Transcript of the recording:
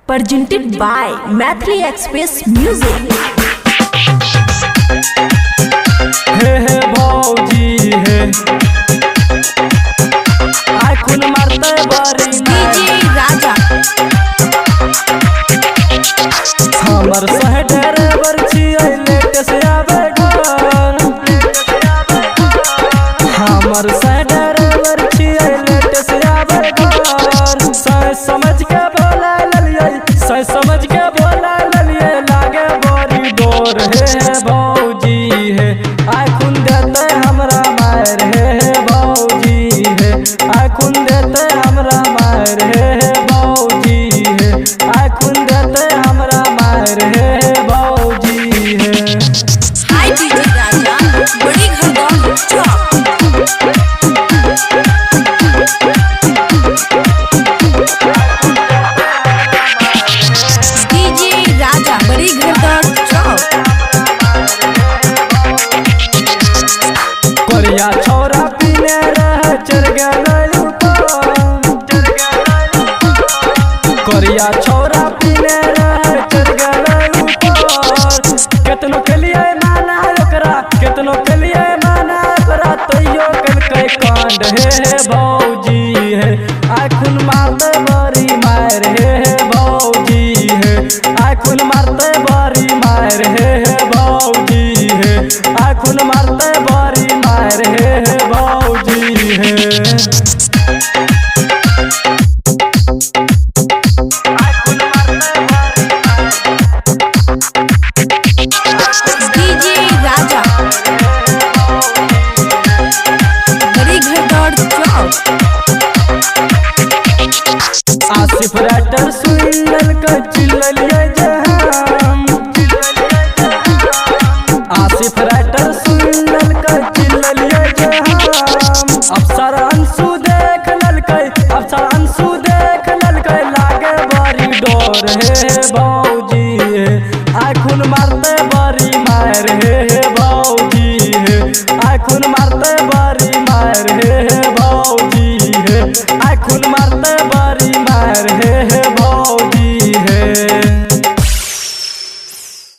presented by Mathli Express Music। हे भौजी हे आखुन मारते बारी डीजे राजा हमर सह ड्राइवर छियै लेट से आवे घर हमर सह ड्राइवर छियै लेट से आवे घर सह समझ के बोला ललियै सह समझ के बोला ललियै लागे बड़ी डोर हे भौजी हे आखुन देते हमरा मार हे भौजी हे आखुन देते हमरा मार हे भौजी हे आखुन देते हमरा मार हे भौजी हे। हाय डीजे राजा बड़ी घरदार चौक डीजे राजा बड़ी घरदार चौक कोरिया छोरा पीने रह चढ़ गए कोरिया छोरा पीने रह चढ़ गए केतनो के लिए माना ओकरा केतनो के लिए माना ओकरा तैयो कलकै कांड हे भौजी हे आखुन मारते बड़ी मार हे भौजी हे आखुन मारते बड़ी मार हे भौजी हे आखुन मारते बड़ी मार हे भौजी हे। डीजे राजा बड़ी घरदार चौक आसिफ राइटर सुनल के चिल्लिए जहां आसिफ राइटर सुनल के चिल्लिए जहां अफसर अंशु देख ललकै अफसर अंशु देख ललकै लागे बड़ी डोर हे भौजी हे आखुन मारते बड़ी मार हे भौजी हे आखुन मारते बड़ी मार हे भौजी हे आखुन मारते